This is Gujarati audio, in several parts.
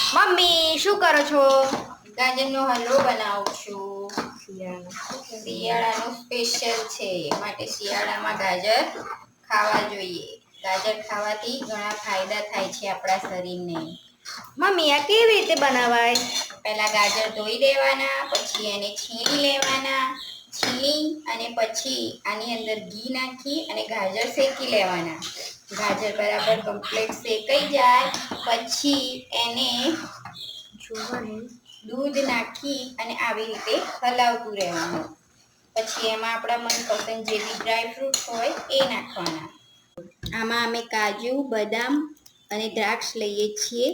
મમ્મી શું કરો છો? ગાજરનો હલવો બનાવું છું. શિયાળાનો સ્પેશિયલ છે માટે શિયાળામાં ગાજર ખાવા જોઈએ. ગાજર ખાવાથી ઘણા ફાયદા થાય છે આપણા શરીરને. મમ્મી આ કેવી રીતે બનાવાય? પહેલા ગાજર ધોઈ દેવાના, પછી એને છીણી લેવાના. છીણી અને પછી આની અંદર ઘી નાખી અને ગાજર શેકી લેવાના. ગાજર બરાબર કમ્પ્લીટ શેકાઈ જાય પછી એને દૂધ નાખી અને આવી રીતે હલાવતું રહેવાનું. પછી એમાં આપણા મનપસંદ જે બી ડ્રાયફ્રૂટ હોય એ નાખવાના. આમાં અમે કાજુ, બદામ અને દ્રાક્ષ લઈએ છીએ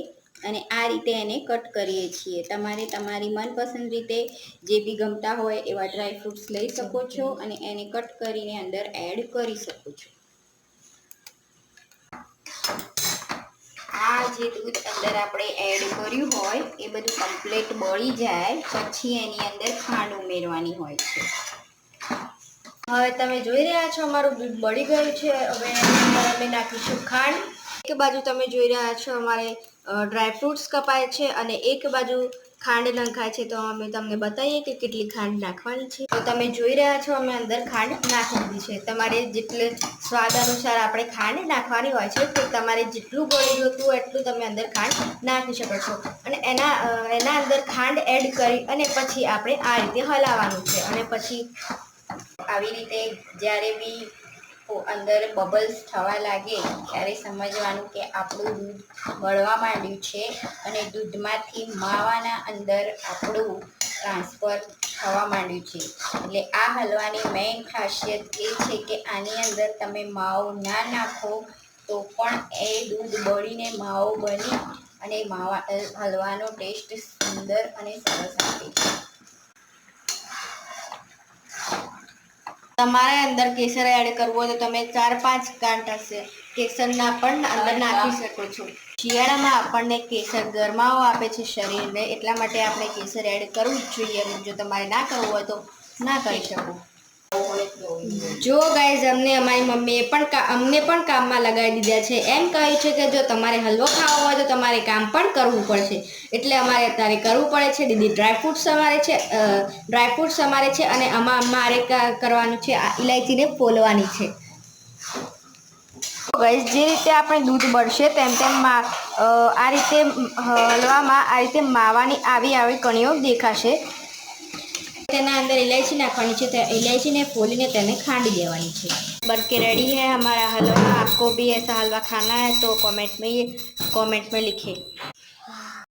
અને આ રીતે એને કટ કરીએ છીએ. તમારે તમારી મનપસંદ રીતે જે બી ગમતા હોય એવા ડ્રાયફ્રૂટ્સ લઈ શકો છો અને એને કટ કરીને અંદર એડ કરી શકો છો. આ જે દૂધ અંદર આપણે એડ કર્યું હોય એ બધું કમ્પ્લીટ બળી જાય પછી એની અંદર ખાંડ ઉમેરવાની હોય છે. હવે તમે જોઈ રહ્યા છો અમારું દૂધ બળી ગયું છે. હવે અમે નાખીશું ખાંડ. એક બાજુ તમે જોઈ રહ્યા છો અમારે ડ્રાયફ્રૂટ્સ કપાય છે અને એક બાજુ ખાંડ નખાય છે. તો અમે તમને બતાવીએ કે કેટલી ખાંડ નાખવાની છે. તો તમે જોઈ રહ્યા છો અમે અંદર ખાંડ નાખી દીધી છે. તમારે જેટલે સ્વાદ અનુસાર આપણે ખાંડ નાખવાની હોય છે તો તમારે જેટલું ગળી જોતું હોય એટલું તમે અંદર ખાંડ નાખી શકો છો. અને એના અંદર ખાંડ એડ કરી અને પછી આપણે આ રીતે હલાવવાનું છે. અને પછી આવી રીતે જ્યારે બી અંદર બબલ્સ થવા લાગે ત્યારે સમજવાનું કે આપણું દૂધ બળવા માંડ્યું છે અને દૂધમાંથી માવાના અંદર આપણું ટ્રાન્સફર થવા માંડ્યું છે. એટલે આ હલવાની મેઇન ખાસિયત એ છે કે આની અંદર તમે માવો ના નાખો તો પણ એ દૂધ બળીને માવો બની અને હલવાનો ટેસ્ટ સુંદર અને સરસ આવે છે. તમારે અંદર કેસર એડ કરવું હોય તો તમે 4-5 કાંટા કેસરના પણ અંદર નાખી શકો છો. શિયાળામાં આપણને કેસર ગરમાવો આપે છે શરીરને, એટલા માટે આપણે કેસર એડ કરવું જ જોઈએ. અને જો તમારે ના કરવું હોય તો ના કરી શકો. જો ગાઈઝ અમારી મમ્મીએ અમને પણ કામમાં લગાવી દીધા છે. એમ કહ્યું છે કે જો તમારે હલવો ખાવો હોય તો તમારે કામ પણ કરવું પડશે. એટલે અમારે અત્યારે કરવું પડે છે. દીદી ડ્રાયફ્રૂટ્સ અમારે છે અને અમારે કરવાનું છે આ ઇલાયચીને ફોલવાની છે. ગાઈઝ જે રીતે આપણે દૂધ બળશે તેમ તેમ આ રીતે હલવામાં આ રીતે માવાની આવી કણીઓ દેખાશે. તેના અંદર ઇલાયચી નાખવાની છે. ઇલાયચીને ફોલીને તેને ખાંડી દેવાની છે. बनके रेडी है हमारा हलवा. आपको भी ऐसा हलवा खाना है तो कमेंट में लिखें.